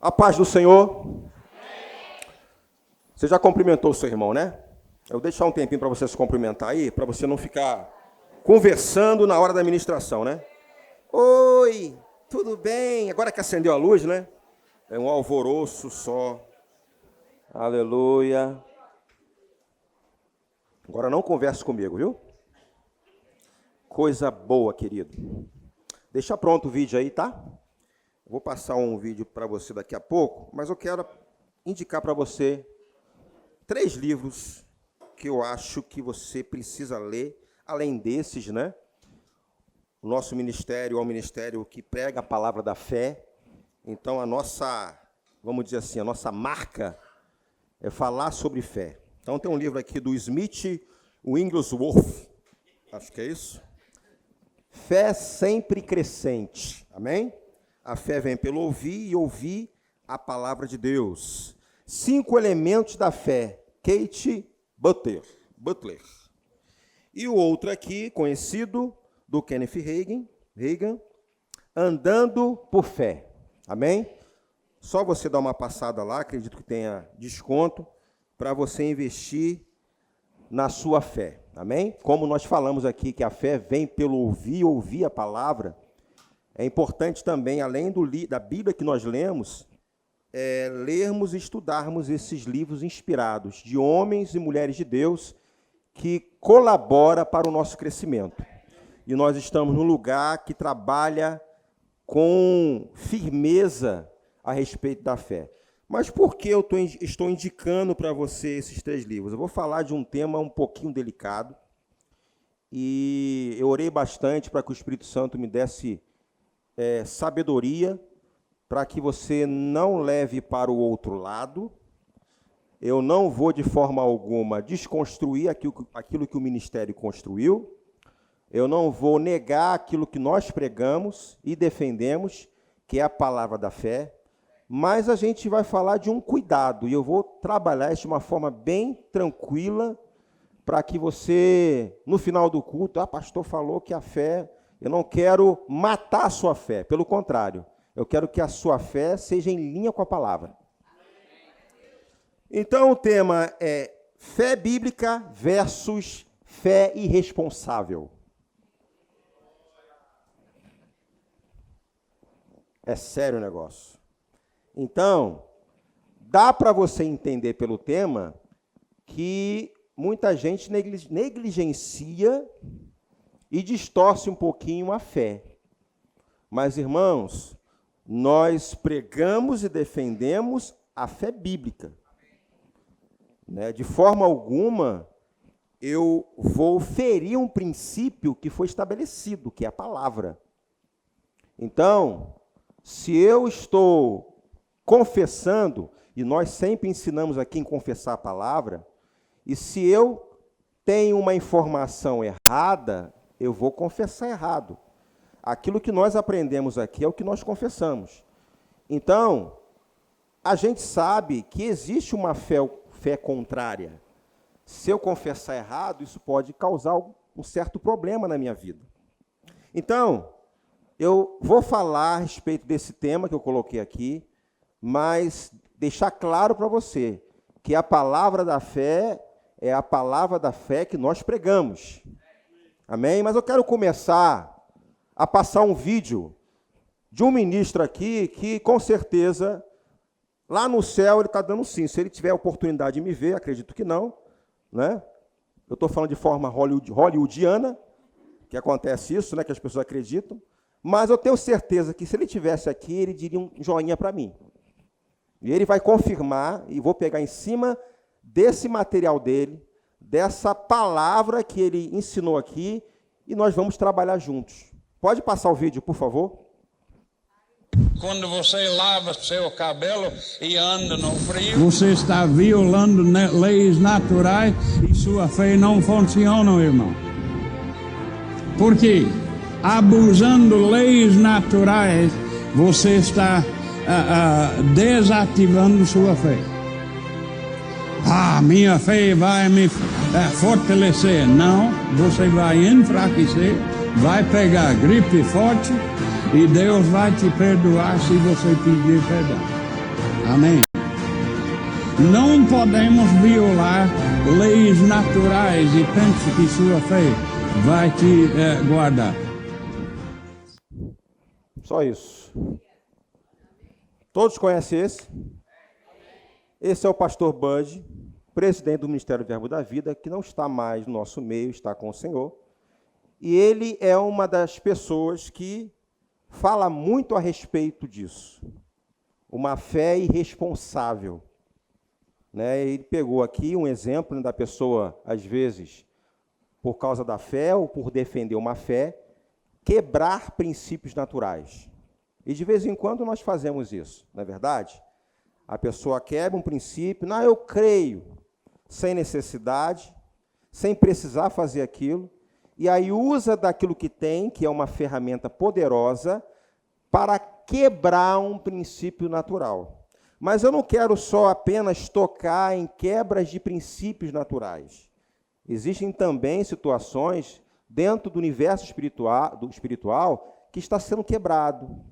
A paz do Senhor. Você já cumprimentou o seu irmão, né? Eu vou deixar um tempinho para você se cumprimentar aí, para você não ficar conversando na hora da ministração, né? Oi, tudo bem? Agora que acendeu a luz, né? É um alvoroço só. Aleluia. Agora não converse comigo, viu? Coisa boa, querido. Deixa pronto o vídeo aí, tá? Vou passar um vídeo para você daqui a pouco, mas eu quero indicar para você 3 livros que eu acho que você precisa ler, além desses, né? O nosso ministério é um ministério que prega a palavra da fé, então a nossa, vamos dizer assim, a nossa marca é falar sobre fé. Então tem um livro aqui do Smith Wigglesworth, acho que é isso. Fé sempre crescente, amém? A fé vem pelo ouvir e ouvir a palavra de Deus. 5 elementos da fé, Kate Butler. E o outro aqui, conhecido, do Kenneth Hagin, Andando por Fé, amém? Só você dar uma passada lá, acredito que tenha desconto, para você investir na sua fé, amém? Como nós falamos aqui que a fé vem pelo ouvir a palavra, é importante também, além da Bíblia que nós lemos, lermos e estudarmos esses livros inspirados de homens e mulheres de Deus que colaboram para o nosso crescimento. E nós estamos num lugar que trabalha com firmeza a respeito da fé. Mas por que eu estou indicando para você esses 3 livros? Eu vou falar de um tema um pouquinho delicado, e eu orei bastante para que o Espírito Santo me desse sabedoria, para que você não leve para o outro lado. Eu não vou, de forma alguma, desconstruir aquilo que o ministério construiu. Eu não vou negar aquilo que nós pregamos e defendemos, que é a palavra da fé. Mas a gente vai falar de um cuidado, e eu vou trabalhar isso de uma forma bem tranquila, para que você, no final do culto, pastor falou que a fé, eu não quero matar a sua fé, pelo contrário, eu quero que a sua fé seja em linha com a palavra. Então o tema é fé bíblica versus fé irresponsável. É sério o negócio. Então, dá para você entender pelo tema que muita gente negligencia e distorce um pouquinho a fé. Mas, irmãos, nós pregamos e defendemos a fé bíblica. De forma alguma, eu vou ferir um princípio que foi estabelecido, que é a palavra. Então, se eu estou confessando, e nós sempre ensinamos aqui em confessar a palavra, e se eu tenho uma informação errada, eu vou confessar errado. Aquilo que nós aprendemos aqui é o que nós confessamos. Então, a gente sabe que existe uma fé contrária. Se eu confessar errado, isso pode causar um certo problema na minha vida. Então, eu vou falar a respeito desse tema que eu coloquei aqui, mas deixar claro para você que a palavra da fé é a palavra da fé que nós pregamos. Amém? Mas eu quero começar a passar um vídeo de um ministro aqui que, com certeza, lá no céu ele está dando sim. Se ele tiver a oportunidade de me ver, acredito que não, né? Eu estou falando de forma hollywoodiana, que acontece isso, né? Que as pessoas acreditam. Mas eu tenho certeza que se ele estivesse aqui, ele diria um joinha para mim. E ele vai confirmar, e vou pegar em cima desse material dele, dessa palavra que ele ensinou aqui, e nós vamos trabalhar juntos. Pode passar o vídeo, por favor? Quando você lava seu cabelo e anda no frio, você está violando leis naturais e sua fé não funciona, irmão. Por quê? Abusando leis naturais, você está desativando sua fé. Minha fé vai me fortalecer. Não, você vai enfraquecer, vai pegar gripe forte e Deus vai te perdoar se você pedir perdão. Amém. Não podemos violar leis naturais e pense que sua fé vai te guardar. Só isso. Todos conhecem esse? Esse é o pastor Bud, presidente do Ministério Verbo da Vida, que não está mais no nosso meio, está com o Senhor. E ele é uma das pessoas que fala muito a respeito disso. Uma fé irresponsável. Né? Ele pegou aqui um exemplo da pessoa, às vezes, por causa da fé ou por defender uma fé, quebrar princípios naturais. E de vez em quando nós fazemos isso, não é verdade? A pessoa quebra um princípio, não, eu creio, sem necessidade, sem precisar fazer aquilo, e aí usa daquilo que tem, que é uma ferramenta poderosa, para quebrar um princípio natural. Mas eu não quero só apenas tocar em quebras de princípios naturais. Existem também situações dentro do universo espiritual que está sendo quebrado.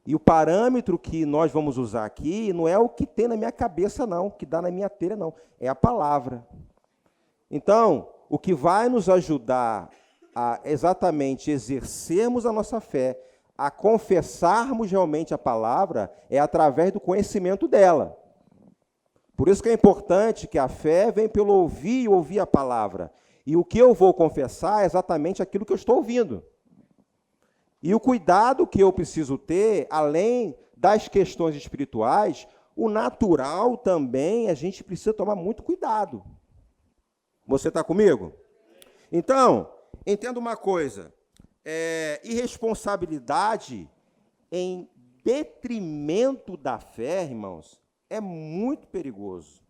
E o parâmetro que nós vamos usar aqui não é o que tem na minha cabeça, não, o que dá na minha telha, não. É a palavra. Então, o que vai nos ajudar a exatamente exercermos a nossa fé, a confessarmos realmente a palavra, é através do conhecimento dela. Por isso que é importante que a fé vem pelo ouvir e ouvir a palavra. E o que eu vou confessar é exatamente aquilo que eu estou ouvindo. E o cuidado que eu preciso ter, além das questões espirituais, o natural também, a gente precisa tomar muito cuidado. Você está comigo? Então, entenda uma coisa. Irresponsabilidade em detrimento da fé, irmãos, é muito perigoso.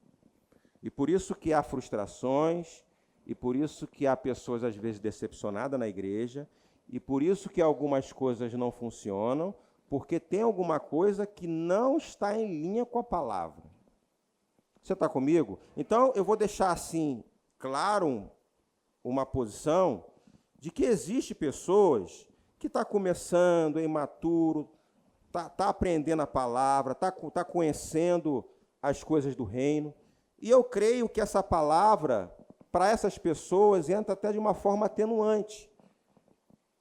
E por isso que há frustrações, e por isso que há pessoas, às vezes, decepcionadas na igreja, e por isso que algumas coisas não funcionam, porque tem alguma coisa que não está em linha com a palavra. Você está comigo? Então, eu vou deixar assim, claro, uma posição de que existe pessoas que estão começando, é imaturo, está aprendendo a palavra, está conhecendo as coisas do reino, e eu creio que essa palavra, para essas pessoas, entra até de uma forma atenuante.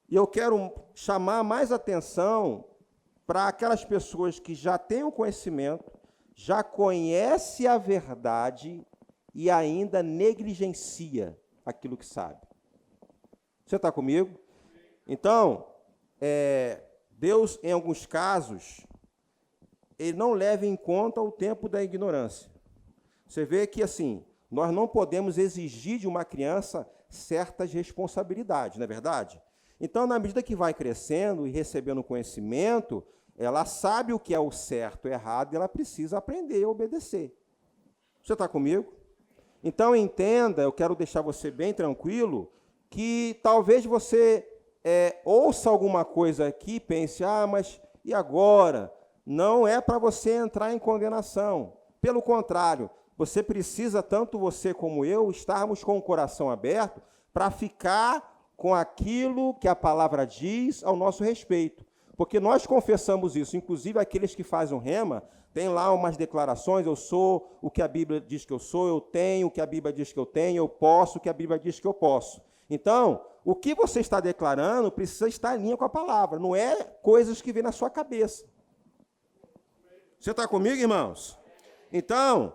E eu quero chamar mais atenção para aquelas pessoas que já têm o conhecimento, já conhecem a verdade e ainda negligencia aquilo que sabe. Você está comigo? Então, Deus, em alguns casos, ele não leva em conta o tempo da ignorância. Você vê que, assim, nós não podemos exigir de uma criança certas responsabilidades, não é verdade? Então, na medida que vai crescendo e recebendo conhecimento, ela sabe o que é o certo e o errado e ela precisa aprender a obedecer. Você está comigo? Então, entenda, eu quero deixar você bem tranquilo, que talvez você ouça alguma coisa aqui e pense, mas e agora? Não é para você entrar em condenação. Pelo contrário, você precisa, tanto você como eu, estarmos com o coração aberto para ficar com aquilo que a palavra diz ao nosso respeito. Porque nós confessamos isso, inclusive aqueles que fazem o rema, tem lá umas declarações, eu sou o que a Bíblia diz que eu sou, eu tenho o que a Bíblia diz que eu tenho, eu posso o que a Bíblia diz que eu posso. Então, o que você está declarando precisa estar em linha com a palavra, não é coisas que vêm na sua cabeça. Você está comigo, irmãos? Então,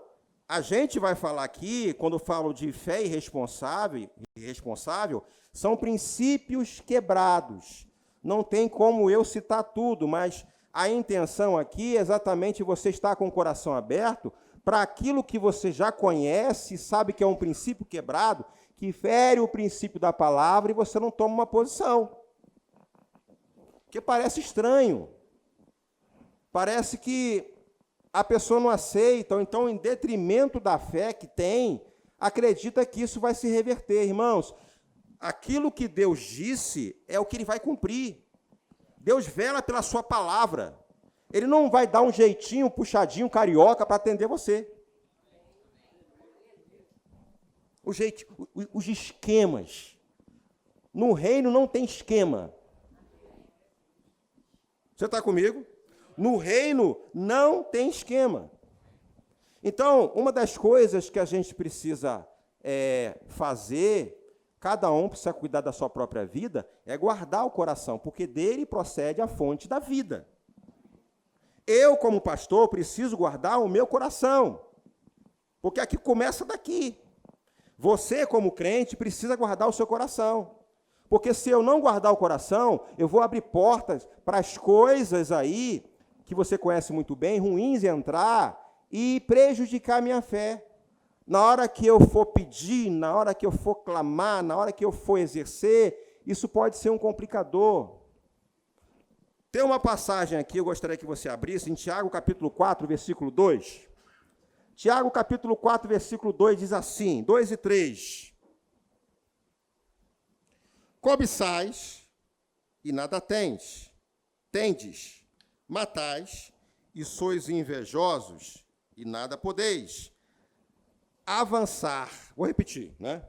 a gente vai falar aqui, quando eu falo de fé irresponsável, são princípios quebrados. Não tem como eu citar tudo, mas a intenção aqui é exatamente você estar com o coração aberto para aquilo que você já conhece, sabe que é um princípio quebrado, que fere o princípio da palavra e você não toma uma posição. Porque parece estranho. Parece que a pessoa não aceita, ou então, em detrimento da fé que tem, acredita que isso vai se reverter. Irmãos, aquilo que Deus disse é o que Ele vai cumprir. Deus vela pela sua palavra. Ele não vai dar um jeitinho, puxadinho, carioca para atender você. Os esquemas. No reino não tem esquema. Você está comigo? No reino não tem esquema. Então, uma das coisas que a gente precisa fazer, cada um precisa cuidar da sua própria vida, é guardar o coração, porque dele procede a fonte da vida. Eu, como pastor, preciso guardar o meu coração, porque aqui começa daqui. Você, como crente, precisa guardar o seu coração, porque se eu não guardar o coração, eu vou abrir portas para as coisas aí, que você conhece muito bem, ruins, entrar e prejudicar a minha fé. Na hora que eu for pedir, na hora que eu for clamar, na hora que eu for exercer, isso pode ser um complicador. Tem uma passagem aqui, eu gostaria que você abrisse, em Tiago, capítulo 4, versículo 2. Tiago, capítulo 4, versículo 2, diz assim, 2 e 3. Cobiçais e nada tendes, matais e sois invejosos e nada podeis. Avançar, vou repetir, né?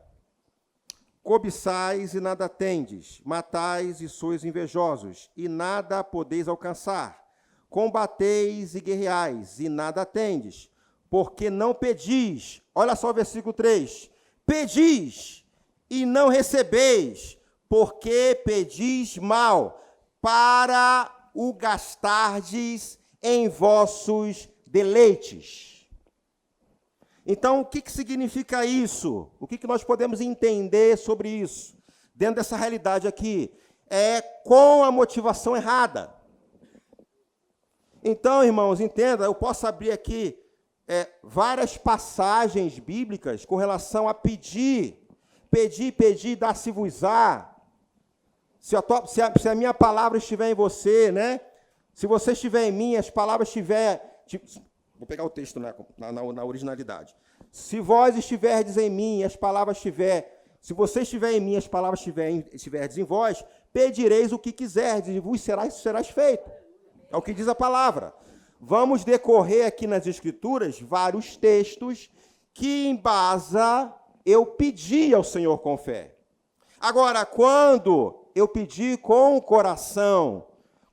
Cobiçais e nada tendes, matais e sois invejosos, e nada podeis alcançar. Combateis e guerreais, e nada tendes, porque não pedis. Olha só o versículo 3. Pedis e não recebeis, porque pedis mal, para o gastardes em vossos deleites. Então, o que significa isso? O que nós podemos entender sobre isso? Dentro dessa realidade aqui, é com a motivação errada. Então, irmãos, entenda, eu posso abrir aqui várias passagens bíblicas com relação a pedir, dar-se-vos-á. Se a minha palavra estiver em você, né? Se você estiver em mim, as palavras estiverem... Vou pegar o texto na originalidade. Se vós estiverdes em mim, as palavras se você estiver em mim, as palavras estiverdes em vós, pedireis o que quiserdes, e vos serás feito. É o que diz a palavra. Vamos decorrer aqui nas Escrituras vários textos que embasa eu pedi ao Senhor com fé. Agora, quando eu pedi com o coração,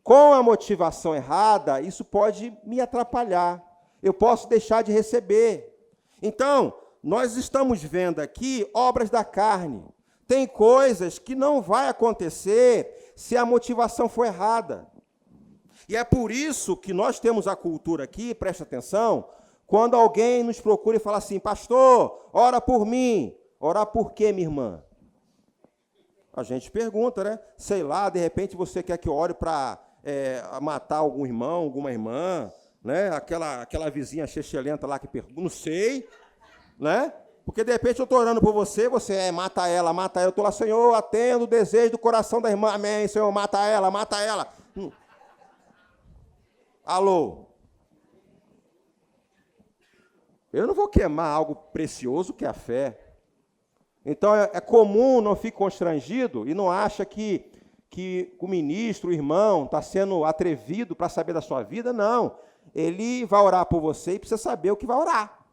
com a motivação errada, isso pode me atrapalhar. Eu posso deixar de receber. Então, nós estamos vendo aqui obras da carne. Tem coisas que não vai acontecer se a motivação for errada. E é por isso que nós temos a cultura aqui, presta atenção, quando alguém nos procura e fala assim, pastor, ora por mim. Orar por quê, minha irmã? A gente pergunta, né? Sei lá, de repente você quer que eu ore para matar algum irmão, alguma irmã, né? Aquela vizinha chechelenta lá que pergunta, não sei, né? Porque de repente eu estou orando por você, mata ela, eu estou lá, Senhor, atendo o desejo do coração da irmã, amém, Senhor, mata ela. Alô? Eu não vou queimar algo precioso que é a fé. Então é comum, não fique constrangido e não acha que o ministro, o irmão, está sendo atrevido para saber da sua vida, não. Ele vai orar por você e precisa saber o que vai orar.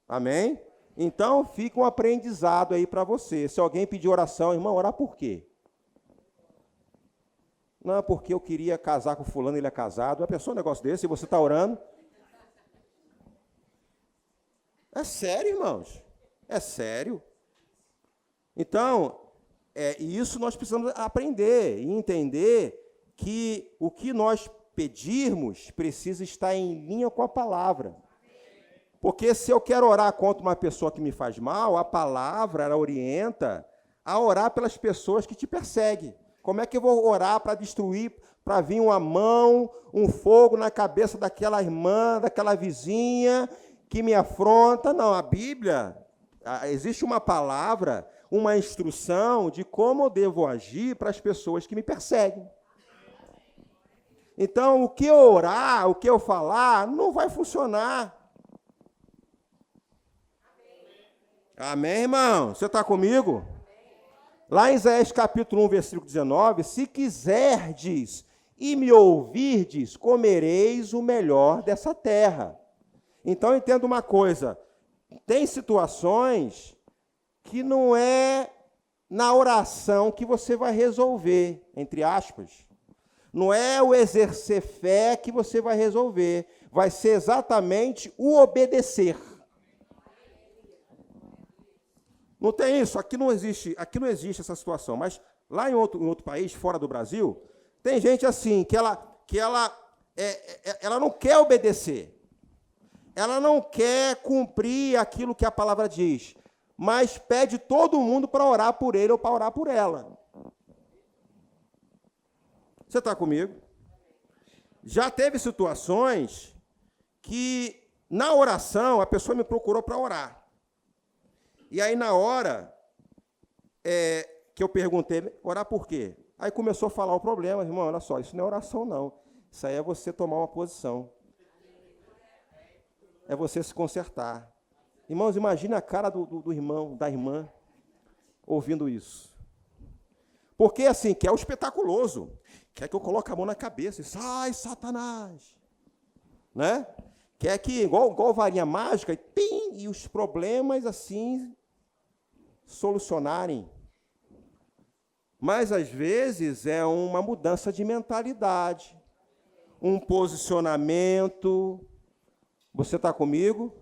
Amém? Então, fica um aprendizado aí para você. Se alguém pedir oração, irmão, orar por quê? Não, porque eu queria casar com fulano, ele é casado. Já pensou um negócio desse? E você está orando? É sério, irmãos. É sério. Então, isso nós precisamos aprender e entender que o que nós pedirmos precisa estar em linha com a palavra. Porque se eu quero orar contra uma pessoa que me faz mal, a palavra ela orienta a orar pelas pessoas que te perseguem. Como é que eu vou orar para destruir, para vir uma mão, um fogo na cabeça daquela irmã, daquela vizinha que me afronta? Não, a Bíblia, existe uma palavra, uma instrução de como eu devo agir para as pessoas que me perseguem. Então, o que eu orar, o que eu falar, não vai funcionar. Amém, irmão? Você está comigo? Lá em Isaías capítulo 1, versículo 19, se quiserdes e me ouvirdes, comereis o melhor dessa terra. Então, entenda uma coisa, tem situações que não é na oração que você vai resolver, entre aspas. Não é o exercer fé que você vai resolver. Vai ser exatamente o obedecer. Não tem isso? Aqui não existe essa situação. Mas lá em outro país, fora do Brasil, tem gente assim, que ela não quer obedecer. Ela não quer cumprir aquilo que a palavra diz, mas pede todo mundo para orar por ele ou para orar por ela. Você está comigo? Já teve situações que, na oração, a pessoa me procurou para orar. E aí, na hora que eu perguntei, orar por quê? Aí começou a falar o problema. Irmão, olha só, isso não é oração, não. Isso aí é você tomar uma posição. É você se consertar. Irmãos, imagine a cara do irmão, da irmã, ouvindo isso. Porque, assim, quer o espetaculoso. Quer que eu coloque a mão na cabeça e sai, Satanás. Né? Quer que, igual varinha mágica, e os problemas, assim, solucionarem. Mas, às vezes, é uma mudança de mentalidade, um posicionamento. Você está comigo?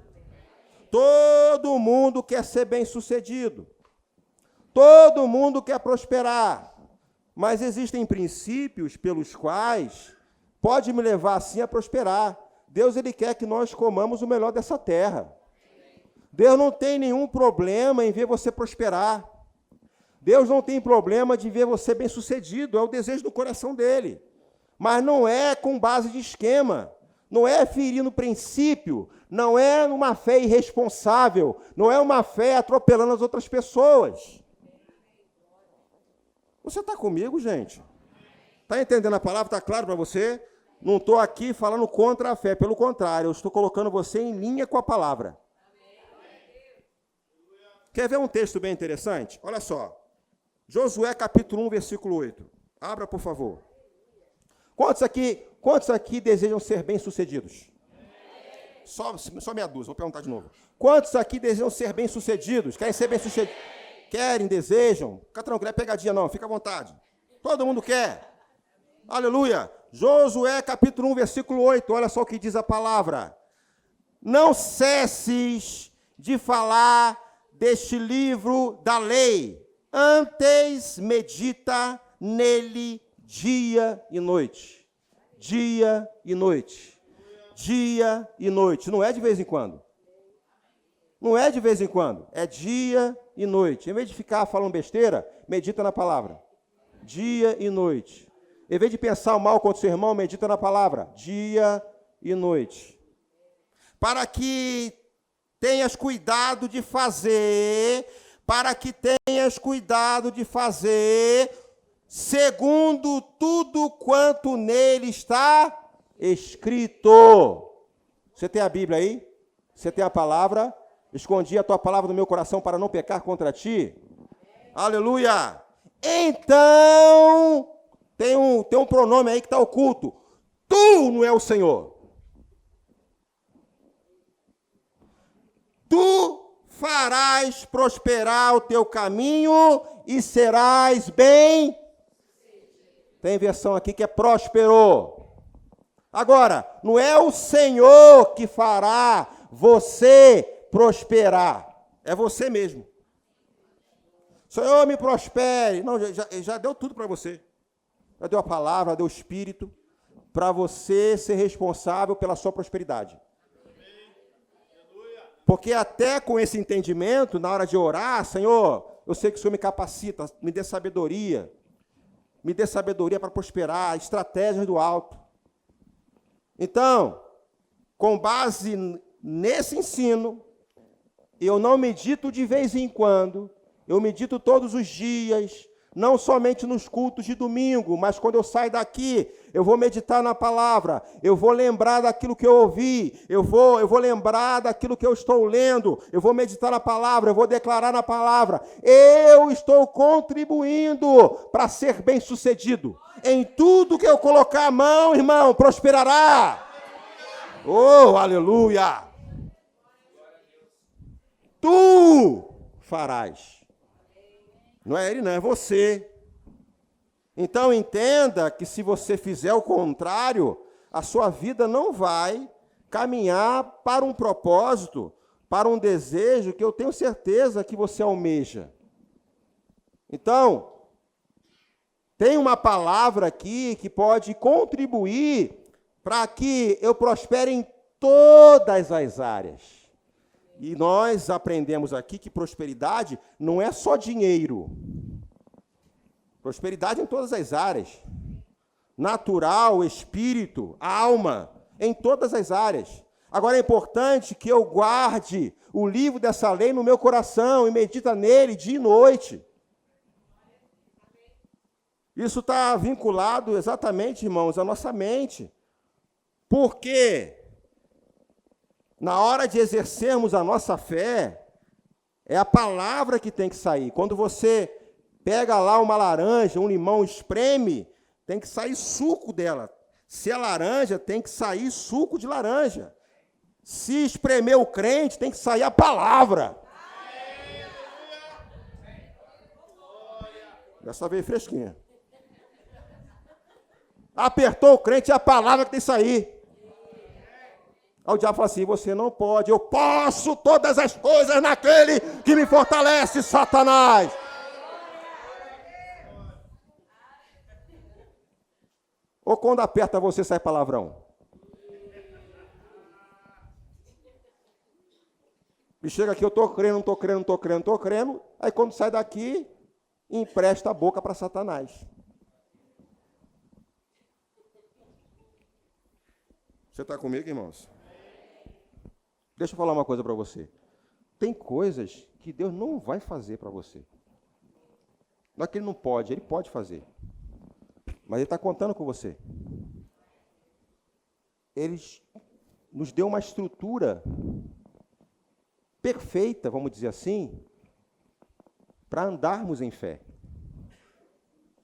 Todo mundo quer ser bem-sucedido. Todo mundo quer prosperar. Mas existem princípios pelos quais pode me levar, assim, a prosperar. Deus, ele quer que nós comamos o melhor dessa terra. Deus não tem nenhum problema em ver você prosperar. Deus não tem problema de ver você bem-sucedido. É o desejo do coração dele. Mas não é com base de esquema. Não é ferindo princípio, não é uma fé irresponsável, não é uma fé atropelando as outras pessoas. Você está comigo, gente? Está entendendo a palavra? Está claro para você? Não estou aqui falando contra a fé, pelo contrário, eu estou colocando você em linha com a palavra. Quer ver um texto bem interessante? Olha só. Josué capítulo 1, versículo 8. Abra, por favor. Quantos aqui desejam ser bem-sucedidos? Só meia dúzia, vou perguntar de novo. Quantos aqui desejam ser bem-sucedidos? Querem ser bem-sucedidos? Querem, desejam? Fica tranquilo, não é pegadinha não, fica à vontade. Todo mundo quer. Aleluia. Josué capítulo 1, versículo 8, olha só o que diz a palavra. Não cesses de falar deste livro da lei, antes medita nele dia e noite. Dia e noite. Dia e noite. Não é de vez em quando. Não é de vez em quando. É dia e noite. Em vez de ficar falando besteira, medita na palavra. Dia e noite. Em vez de pensar mal contra o seu irmão, medita na palavra. Dia e noite. Para que tenhas cuidado de fazer, segundo tudo quanto nele está escrito. Você tem a Bíblia aí? Você tem a palavra? Escondi a tua palavra no meu coração para não pecar contra ti. Aleluia! Então, tem um pronome aí que está oculto. Tu não é o Senhor. Tu farás prosperar o teu caminho e serás bem. Tem versão aqui que é próspero. Agora, não é o Senhor que fará você prosperar. É você mesmo. Senhor, me prospere. Não, já deu tudo para você. Já deu a palavra, deu o Espírito, para você ser responsável pela sua prosperidade. Porque até com esse entendimento, na hora de orar, Senhor, eu sei que o Senhor me capacita, me dê sabedoria. Me dê sabedoria para prosperar, estratégias do alto. Então, com base nesse ensino, eu não medito de vez em quando, eu medito todos os dias, não somente nos cultos de domingo, mas quando eu saio daqui, eu vou meditar na palavra, eu vou lembrar daquilo que eu ouvi, eu vou lembrar daquilo que eu estou lendo, eu vou meditar na palavra, eu vou declarar na palavra. Eu estou contribuindo para ser bem-sucedido. Em tudo que eu colocar a mão, irmão, prosperará. Oh, aleluia! Tu farás. Não é ele, não, é você. Então entenda que se você fizer o contrário, a sua vida não vai caminhar para um propósito, para um desejo que eu tenho certeza que você almeja. Então, tem uma palavra aqui que pode contribuir para que eu prospere em todas as áreas. E nós aprendemos aqui que prosperidade não é só dinheiro. Prosperidade em todas as áreas. Natural, espírito, alma, em todas as áreas. Agora é importante que eu guarde o livro dessa lei no meu coração e medita nele dia e noite. Isso está vinculado exatamente, irmãos, à nossa mente. Porque na hora de exercermos a nossa fé, é a palavra que tem que sair. Quando você pega lá uma laranja, um limão, espreme, tem que sair suco dela. Se é laranja, tem que sair suco de laranja. Se espremer o crente, tem que sair a palavra. Dessa vez fresquinha. Apertou o crente, é a palavra que tem que sair. Aí o diabo fala assim, você não pode, eu posso todas as coisas naquele que me fortalece, Satanás. Ou quando aperta você, sai palavrão? E chega aqui, eu estou crendo, não estou crendo, não estou crendo, não estou crendo. Aí quando sai daqui, empresta a boca para Satanás. Você está comigo, irmãos? Deixa eu falar uma coisa para você. Tem coisas que Deus não vai fazer para você. Não é que Ele não pode, Ele pode fazer. Mas Ele está contando com você. Ele nos deu uma estrutura perfeita, vamos dizer assim, para andarmos em fé.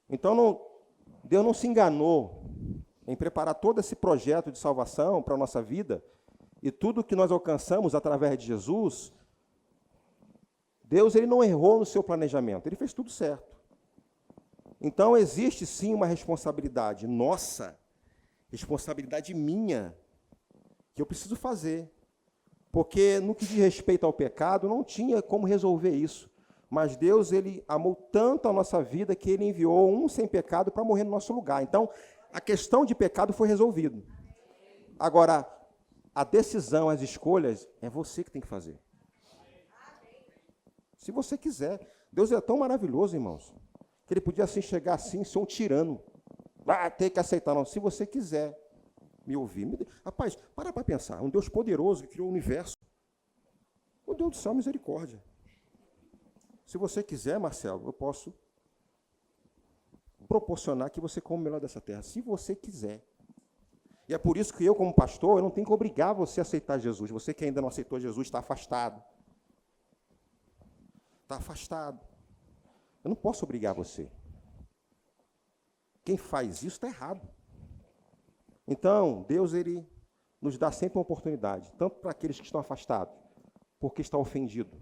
Então, Deus não se enganou em preparar todo esse projeto de salvação para a nossa vida, e tudo que nós alcançamos através de Jesus, Deus ele não errou no seu planejamento, Ele fez tudo certo. Então, existe sim uma responsabilidade nossa, responsabilidade minha, que eu preciso fazer. Porque no que diz respeito ao pecado, não tinha como resolver isso. Mas Deus, Ele amou tanto a nossa vida que Ele enviou um sem pecado para morrer no nosso lugar. Então, a questão de pecado foi resolvida. Agora, a decisão, as escolhas, é você que tem que fazer. Se você quiser. Deus é tão maravilhoso, irmãos, que Ele podia assim chegar assim, ser um tirano. Vai ter que aceitar, não. Se você quiser me ouvir. Rapaz, para pensar. Um Deus poderoso que criou o universo. O Deus do céu, misericórdia. Se você quiser, Marcelo, eu posso proporcionar que você coma o melhor dessa terra. Se você quiser. E é por isso que eu, como pastor, eu não tenho que obrigar você a aceitar Jesus. Você que ainda não aceitou Jesus está afastado. Está afastado. Eu não posso obrigar você. Quem faz isso está errado. Então, Deus ele nos dá sempre uma oportunidade, tanto para aqueles que estão afastados, porque está ofendido,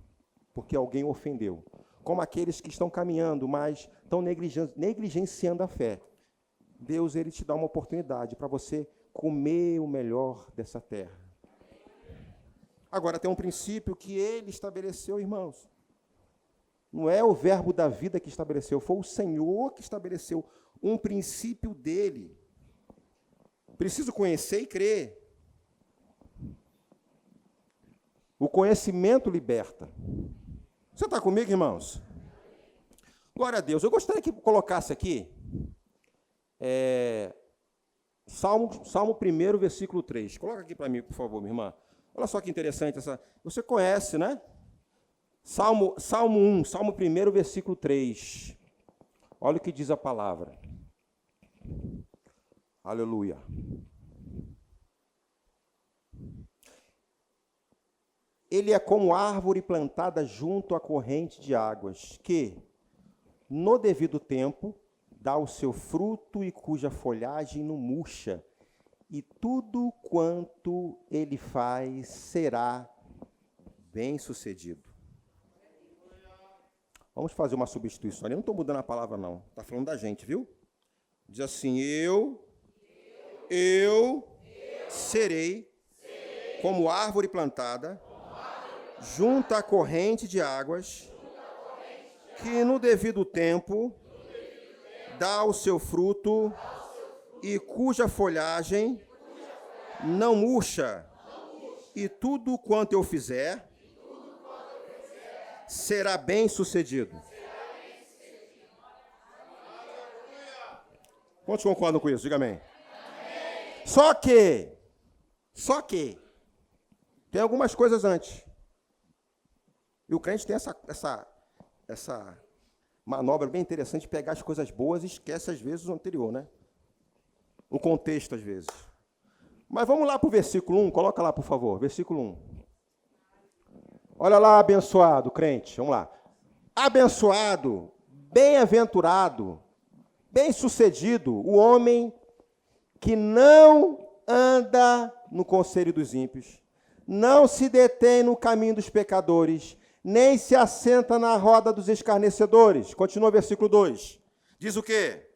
porque alguém o ofendeu, como aqueles que estão caminhando, mas estão negligenciando a fé. Deus ele te dá uma oportunidade para você comer o melhor dessa terra. Agora, tem um princípio que Ele estabeleceu, irmãos. Não é o verbo da vida que estabeleceu, foi o Senhor que estabeleceu um princípio dEle. Preciso conhecer e crer. O conhecimento liberta. Você está comigo, irmãos? Glória a Deus. Eu gostaria que colocasse aqui Salmo 1, versículo 3. Coloca aqui para mim, por favor, minha irmã. Olha só que interessante essa. Você conhece, né? Salmo 1, versículo 3. Olha o que diz a palavra. Aleluia. Ele é como árvore plantada junto à corrente de águas, que, no devido tempo, dá o seu fruto e cuja folhagem não murcha, e tudo quanto ele faz será bem-sucedido. Vamos fazer uma substituição ali. Eu não estou mudando a palavra, não. Está falando da gente, viu? Diz assim, eu serei como árvore plantada junto à corrente de águas, que no devido tempo dá o seu fruto e cuja folhagem não murcha, e tudo quanto eu fizer será bem sucedido. Quantos concordam com isso? Diga amém. Só que, tem algumas coisas antes. E o crente tem essa manobra bem interessante de pegar as coisas boas e esquece, às vezes, o anterior, né? O contexto, às vezes. Mas vamos lá para o versículo 1, coloca lá, por favor, versículo 1. Olha lá, abençoado, crente, vamos lá. Abençoado, bem-aventurado, bem-sucedido, o homem que não anda no conselho dos ímpios, não se detém no caminho dos pecadores, nem se assenta na roda dos escarnecedores. Continua o versículo 2. Diz o quê?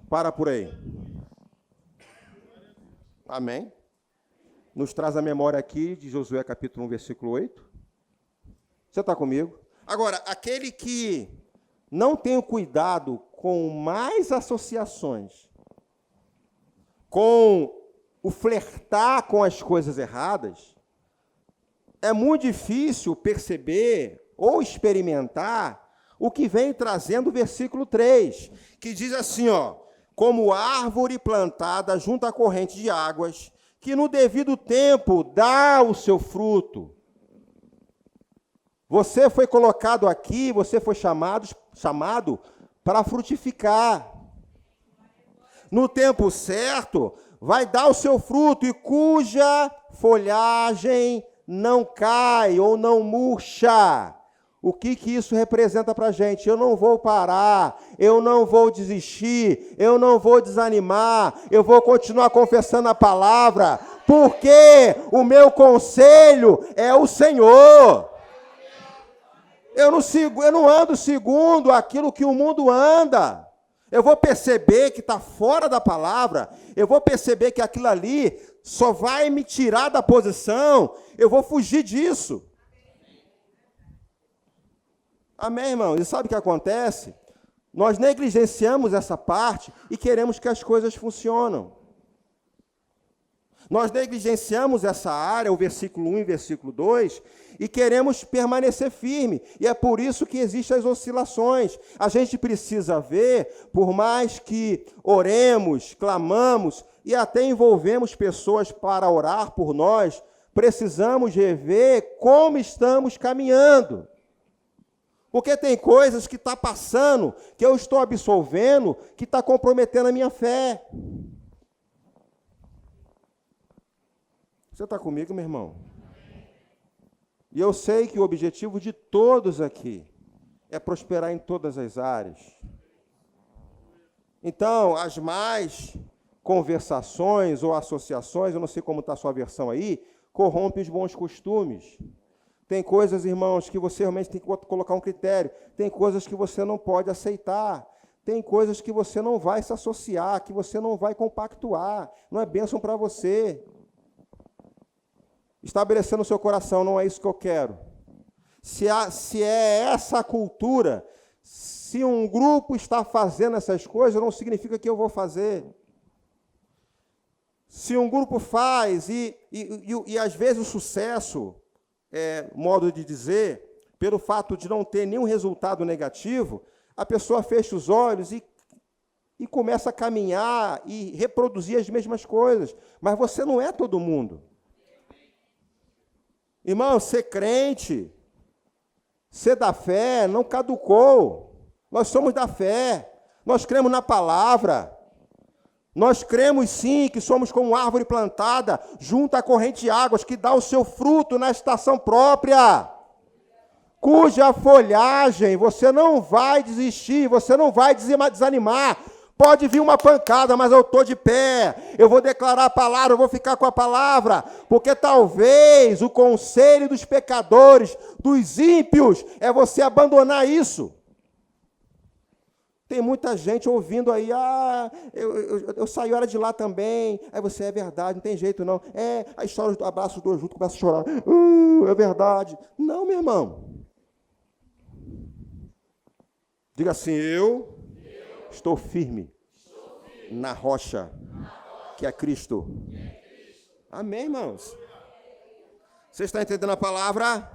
Para por aí. Amém. Nos traz a memória aqui de Josué capítulo 1, versículo 8. Você está comigo? Agora, aquele que não tem o cuidado com mais associações, com o flertar com as coisas erradas, é muito difícil perceber ou experimentar o que vem trazendo o versículo 3, que diz assim, ó, como árvore plantada junto à corrente de águas, que no devido tempo dá o seu fruto. Você foi colocado aqui, você foi chamado para frutificar. No tempo certo, vai dar o seu fruto, e cuja folhagem não cai ou não murcha. O que isso representa para a gente? Eu não vou parar, eu não vou desistir, eu não vou desanimar, eu vou continuar confessando a palavra, porque o meu conselho é o Senhor. Eu não ando segundo aquilo que o mundo anda. Eu vou perceber que está fora da palavra, eu vou perceber que aquilo ali só vai me tirar da posição, eu vou fugir disso. Amém, irmão? E sabe o que acontece? Nós negligenciamos essa parte e queremos que as coisas funcionem. Nós negligenciamos essa área, o versículo 1 e versículo 2, e queremos permanecer firme. E é por isso que existem as oscilações. A gente precisa ver, por mais que oremos, clamamos e até envolvemos pessoas para orar por nós, precisamos rever como estamos caminhando. Porque tem coisas que está passando, que eu estou absolvendo, que está comprometendo a minha fé. Você está comigo, meu irmão? E eu sei que o objetivo de todos aqui é prosperar em todas as áreas. Então, as más conversações ou associações, eu não sei como está a sua versão aí, corrompem os bons costumes. Tem coisas, irmãos, que você realmente tem que colocar um critério. Tem coisas que você não pode aceitar. Tem coisas que você não vai se associar, que você não vai compactuar. Não é bênção para você. Estabelecer no seu coração, não é isso que eu quero. Se é essa a cultura, se um grupo está fazendo essas coisas, não significa que eu vou fazer. Se um grupo faz e às vezes o sucesso, modo de dizer, pelo fato de não ter nenhum resultado negativo, a pessoa fecha os olhos e começa a caminhar e reproduzir as mesmas coisas. Mas você não é todo mundo. Irmão, ser crente, ser da fé, não caducou. Nós somos da fé, nós cremos na palavra. Nós cremos sim que somos como árvore plantada junto à corrente de águas que dá o seu fruto na estação própria, cuja folhagem você não vai desistir, você não vai desanimar, Pode vir uma pancada, mas eu estou de pé. Eu vou declarar a palavra, eu vou ficar com a palavra. Porque talvez o conselho dos pecadores, dos ímpios, é você abandonar isso. Tem muita gente ouvindo aí, eu saí hora de lá também. Aí você, é verdade, não tem jeito não. A história do abraço, os dois juntos, começa a chorar. É verdade. Não, meu irmão. Diga assim, eu estou firme na rocha que é Cristo. Amém, irmãos? Você está entendendo a palavra?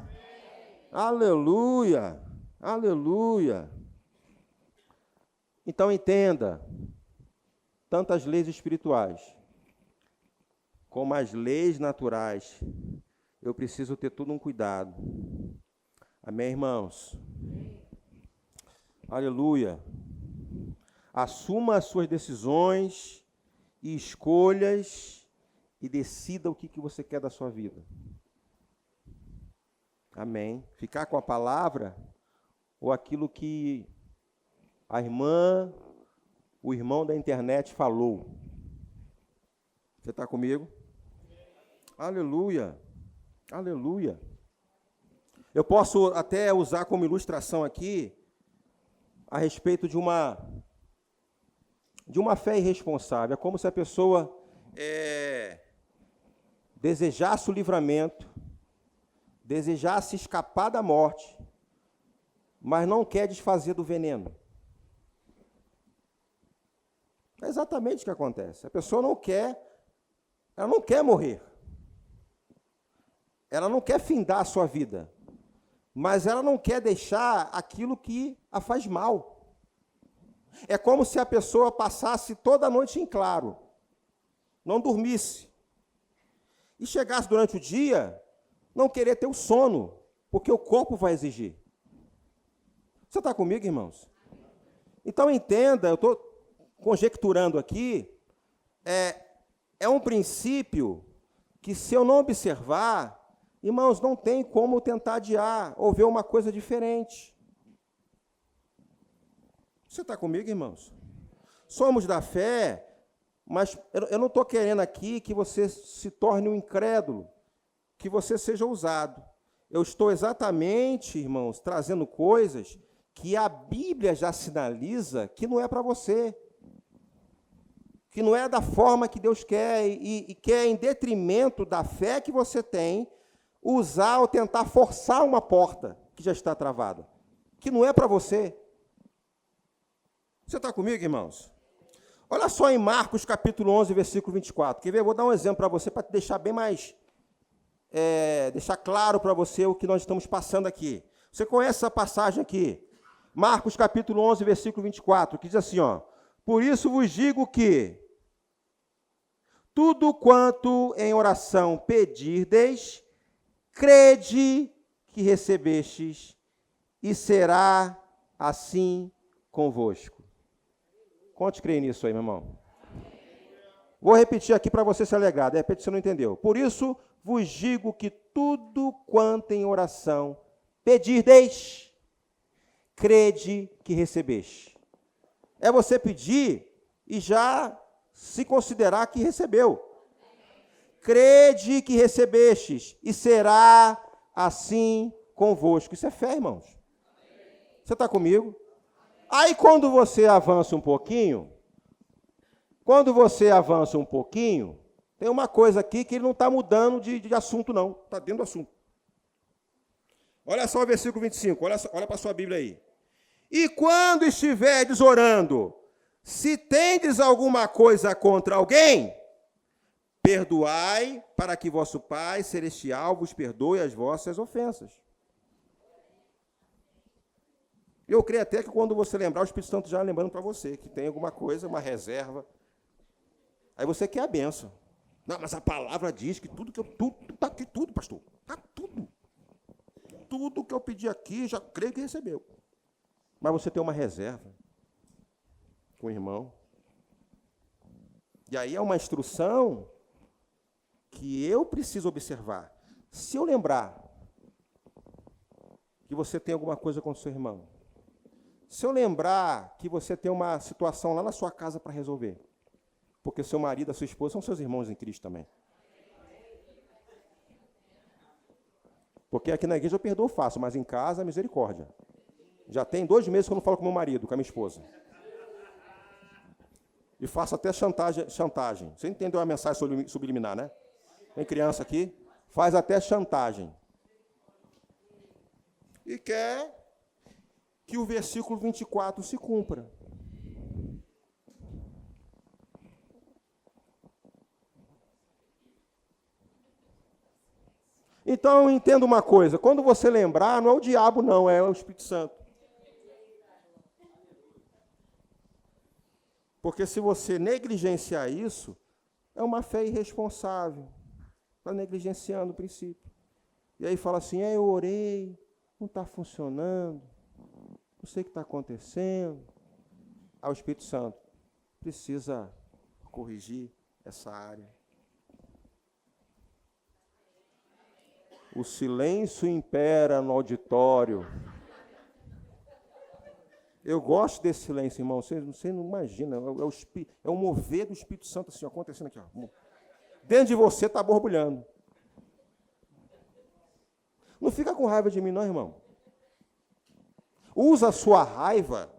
Aleluia, aleluia. Então entenda, tanto as leis espirituais como as leis naturais, eu preciso ter todo um cuidado. Amém, irmãos? Aleluia. Assuma as suas decisões e escolhas e decida o que você quer da sua vida. Amém. Ficar com a palavra ou aquilo que a irmã, o irmão da internet falou. Você está comigo? Aleluia. Aleluia. Eu posso até usar como ilustração aqui a respeito de uma fé irresponsável. É como se a pessoa desejasse o livramento, desejasse escapar da morte, mas não quer desfazer do veneno. É exatamente o que acontece. A pessoa ela não quer morrer. Ela não quer findar a sua vida, mas ela não quer deixar aquilo que a faz mal. É como se a pessoa passasse toda a noite em claro, não dormisse, e chegasse durante o dia, não querer ter o sono, porque o corpo vai exigir. Você está comigo, irmãos? Então entenda, eu estou conjecturando aqui, é um princípio que, se eu não observar, irmãos, não tem como tentar adiar ou ver uma coisa diferente. Você está comigo, irmãos? Somos da fé, mas eu não estou querendo aqui que você se torne um incrédulo, que você seja ousado. Eu estou exatamente, irmãos, trazendo coisas que a Bíblia já sinaliza que não é para você, que não é da forma que Deus quer e quer, em detrimento da fé que você tem, usar ou tentar forçar uma porta que já está travada, que não é para você. Você está comigo, irmãos? Olha só em Marcos, capítulo 11, versículo 24. Quer ver? Eu vou dar um exemplo para você, para deixar bem mais, deixar claro para você o que nós estamos passando aqui. Você conhece essa passagem aqui? Marcos, capítulo 11, versículo 24, que diz assim, ó: por isso vos digo que tudo quanto em oração pedirdes, crede que recebestes, e será assim convosco. Quantos creem nisso aí, meu irmão? Vou repetir aqui para você se alegrar, de repente você não entendeu. Por isso vos digo que tudo quanto em oração pedirdes, crede que recebeste. É você pedir e já se considerar que recebeu. Crede que recebestes, e será assim convosco. Isso é fé, irmãos. Você está comigo? Aí quando você avança um pouquinho, tem uma coisa aqui que ele não está mudando de assunto, não. Está dentro do assunto. Olha só o versículo 25, olha para a sua Bíblia aí. E quando estiverdes orando, se tendes alguma coisa contra alguém, perdoai, para que vosso Pai celestial vos perdoe as vossas ofensas. Eu creio até que quando você lembrar, o Espírito Santo já lembrando para você que tem alguma coisa, uma reserva. Aí você quer a bênção. Não, mas a palavra diz que tudo está aqui, tudo, pastor. Está tudo. Tudo que eu pedi aqui, já creio que recebeu. Mas você tem uma reserva com o irmão. E aí é uma instrução que eu preciso observar. Se eu lembrar que você tem alguma coisa com o seu irmão, Se eu lembrar que você tem uma situação lá na sua casa para resolver, porque seu marido, a sua esposa são seus irmãos em Cristo também. Porque aqui na igreja eu perdoo fácil, mas em casa, misericórdia. Já tem 2 meses que eu não falo com meu marido, com a minha esposa. E faço até chantagem. Você entendeu a mensagem subliminar, né? Tem criança aqui, faz até chantagem. E quer que o versículo 24 se cumpra. Então eu entendo uma coisa, quando você lembrar, não é o diabo não, é o Espírito Santo. Porque se você negligenciar isso, é uma fé irresponsável. Está negligenciando o princípio. E aí fala assim, eu orei, não está funcionando, não sei o que está acontecendo. Aí o Espírito Santo precisa corrigir essa área. O silêncio impera no auditório. Eu gosto desse silêncio, irmão. Você não imagina. É o mover do Espírito Santo assim, acontecendo aqui. Ó. Dentro de você está borbulhando. Não fica com raiva de mim, não, irmão. Usa a sua raiva.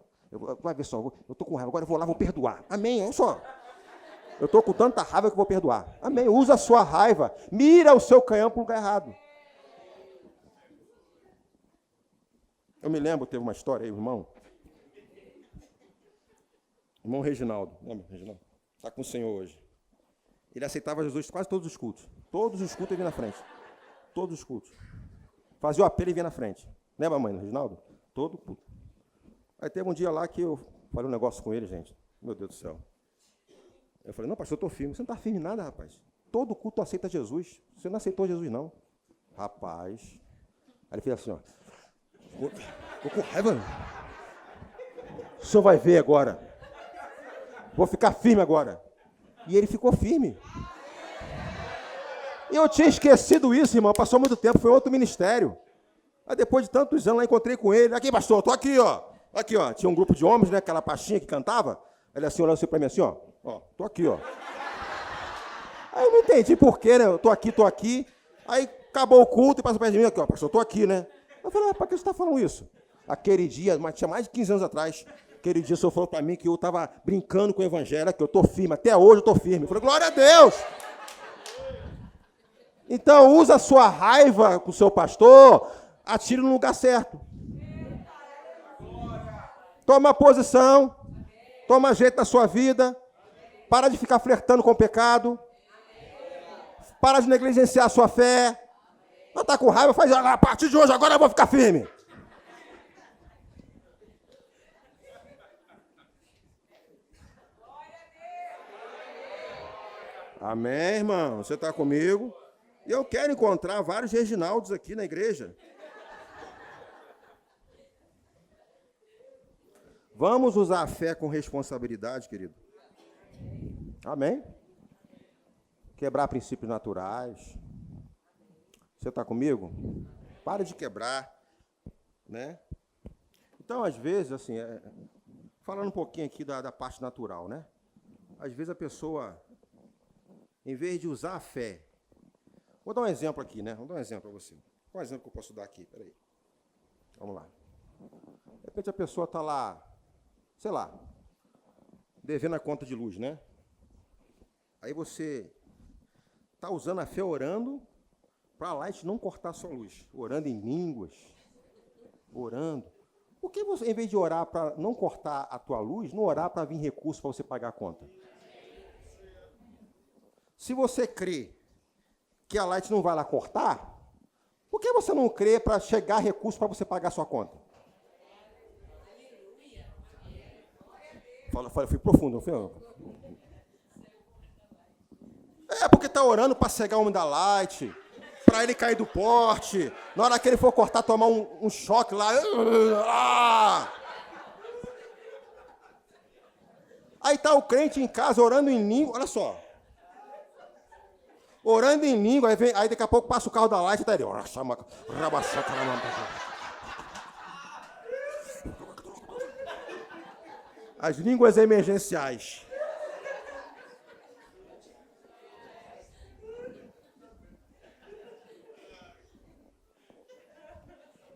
Vai ver só, eu estou com raiva, agora eu vou lá, vou perdoar. Amém, olha só. Eu estou com tanta raiva que eu vou perdoar. Amém. Usa a sua raiva. Mira o seu canhão para o lugar errado. Eu me lembro, teve uma história aí, o irmão Reginaldo, lembra, Reginaldo? Está com o Senhor hoje. Ele aceitava Jesus quase todos os cultos. Todos os cultos ele vinha na frente. Todos os cultos. Fazia o apelo e vinha na frente. Lembra, mãe, Reginaldo? Todo culto. Aí teve um dia lá que eu falei um negócio com ele, gente. Meu Deus do céu. Eu falei, não, pastor, eu estou firme. Você não está firme em nada, rapaz. Todo culto aceita Jesus. Você não aceitou Jesus, não. Rapaz. Aí ele fez assim, ó. Ficou com raiva. O senhor vai ver agora. Vou ficar firme agora. E ele ficou firme. E eu tinha esquecido isso, irmão. Passou muito tempo, foi outro ministério. Aí depois de tantos anos lá encontrei com ele. Aqui, pastor, estou aqui, ó. Aqui, ó. Tinha um grupo de homens, né? Aquela pastinha que cantava. Ele assim, olhando assim para mim assim, ó. Ó, tô aqui, ó. Aí eu não entendi por quê, né? Eu tô aqui. Aí acabou o culto e passou perto de mim aqui, ó. Pastor, eu tô aqui, né? Eu falei, para que você está falando isso? Aquele dia, mas tinha mais de 15 anos atrás, aquele dia o senhor falou para mim que eu estava brincando com o evangelho, que eu estou firme, até hoje eu estou firme. Eu falei, glória a Deus! Então, usa a sua raiva com o seu pastor, atire no lugar certo. Toma posição, toma jeito na sua vida, para de ficar flertando com o pecado, para de negligenciar a sua fé. Não está com raiva, faz a partir de hoje, agora eu vou ficar firme. Amém, irmão? Você está comigo? E eu quero encontrar vários Reginaldos aqui na igreja. Vamos usar a fé com responsabilidade, querido. Amém? Quebrar princípios naturais. Você está comigo? Para de quebrar, né? Então, às vezes, assim, falando um pouquinho aqui da parte natural, né? Às vezes a pessoa, em vez de usar a fé, vou dar um exemplo aqui, né? Vou dar um exemplo para você. Qual é o exemplo que eu posso dar aqui? Peraí. Vamos lá. De repente a pessoa está lá, sei lá, devendo a conta de luz, né? Aí você está usando a fé orando para a light não cortar a sua luz. Orando em línguas. Orando. Por que você, em vez de orar para não cortar a tua luz, não orar para vir recurso para você pagar a conta? Se você crê que a light não vai lá cortar, por que você não crê para chegar recurso para você pagar a sua conta? Fui profundo, não fui? Porque está orando para cegar o homem da light, para ele cair do porte, na hora que ele for cortar, tomar um choque lá. Aí está o crente em casa orando em língua, olha só. Orando em língua, aí daqui a pouco passa o carro da light e está ele. As línguas emergenciais.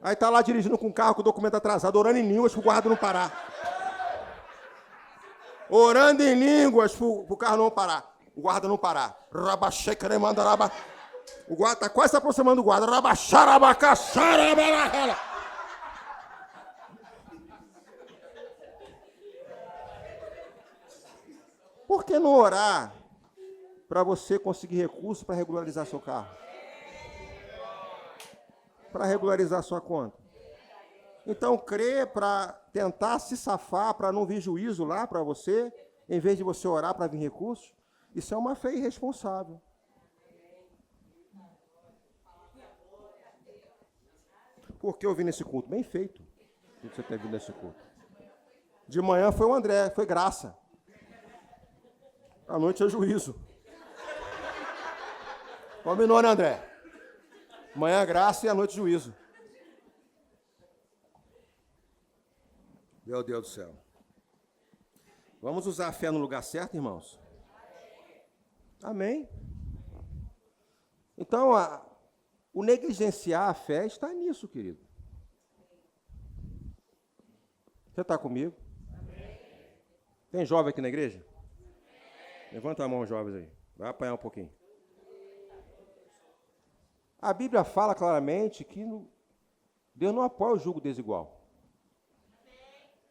Aí tá lá dirigindo com o carro com o documento atrasado, orando em línguas pro guarda não parar. Orando em línguas pro carro não parar. O guarda não parar. Rabaxecaremandaraba. O guarda tá quase se aproximando do guarda. Rabaxarabacaxarabarara. Por que não orar para você conseguir recurso para regularizar seu carro? Para regularizar sua conta. Então, crer para tentar se safar, para não vir juízo lá para você, em vez de você orar para vir recurso, isso é uma fé irresponsável. Por que eu vim nesse culto? Bem feito. O que você tem vindo nesse culto? De manhã foi o André, foi graça. À noite é juízo. Combinou, né, André? Manhã graça e à noite juízo. Meu Deus do céu. Vamos usar a fé no lugar certo, irmãos? Amém. Então, o negligenciar a fé está nisso, querido. Você está comigo? Tem jovem aqui na igreja? Levanta a mão, jovens aí. Vai apanhar um pouquinho. A Bíblia fala claramente que Deus não apoia o jugo desigual.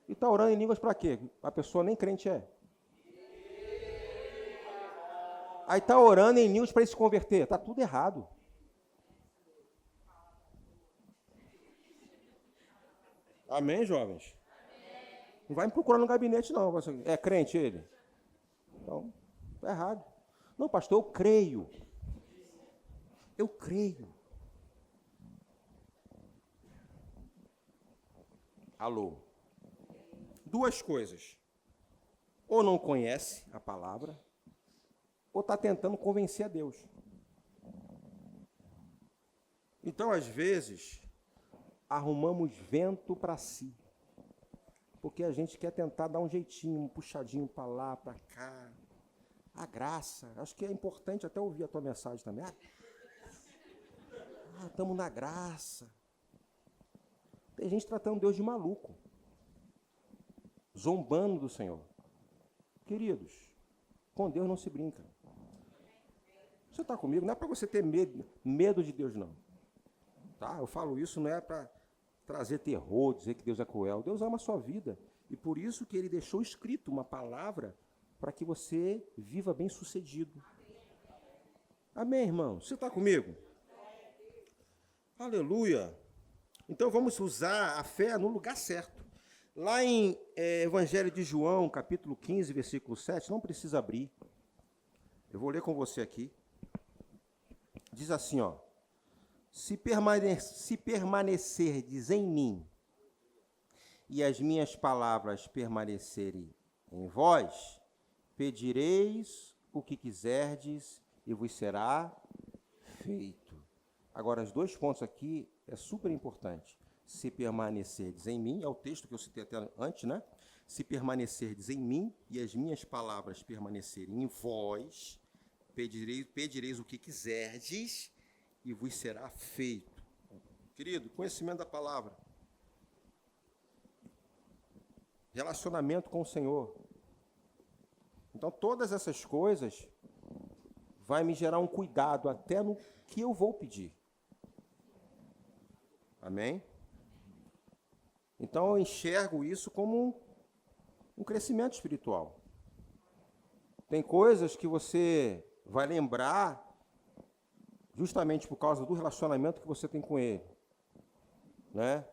E está orando em línguas para quê? A pessoa nem crente é. Aí está orando em línguas para ele se converter. Está tudo errado. Amém, jovens? Não vai me procurar no gabinete, não. É crente ele? Então, está errado. Não, pastor, eu creio. Eu creio. Alô? Duas coisas. Ou não conhece a palavra, ou está tentando convencer a Deus. Então, às vezes, arrumamos vento para si. Porque a gente quer tentar dar um jeitinho, um puxadinho para lá, para cá. A graça. Acho que é importante até ouvir a tua mensagem também. Estamos na graça. Tem gente tratando Deus de maluco. Zombando do Senhor. Queridos, com Deus não se brinca. Você está comigo? Não é para você ter medo de Deus, não. Tá? Eu falo isso não é para trazer terror, dizer que Deus é cruel. Deus ama a sua vida. E por isso que Ele deixou escrito uma palavra para que você viva bem sucedido. Amém, irmão? Você está comigo? Aleluia. Então vamos usar a fé no lugar certo. Lá em Evangelho de João, capítulo 15, versículo 7, não precisa abrir. Eu vou ler com você aqui. Diz assim, ó. Se permanecerdes em mim e as minhas palavras permanecerem em vós, pedireis o que quiserdes e vos será feito. Agora, os dois pontos aqui é super importante. Se permanecerdes em mim, é o texto que eu citei até antes, né? Se permanecerdes em mim e as minhas palavras permanecerem em vós, pedireis o que quiserdes e vos será feito. Querido, conhecimento da palavra. Relacionamento com o Senhor. Então, todas essas coisas vai me gerar um cuidado até no que eu vou pedir. Amém? Então, eu enxergo isso como um crescimento espiritual. Tem coisas que você vai lembrar justamente por causa do relacionamento que você tem com Ele. Né?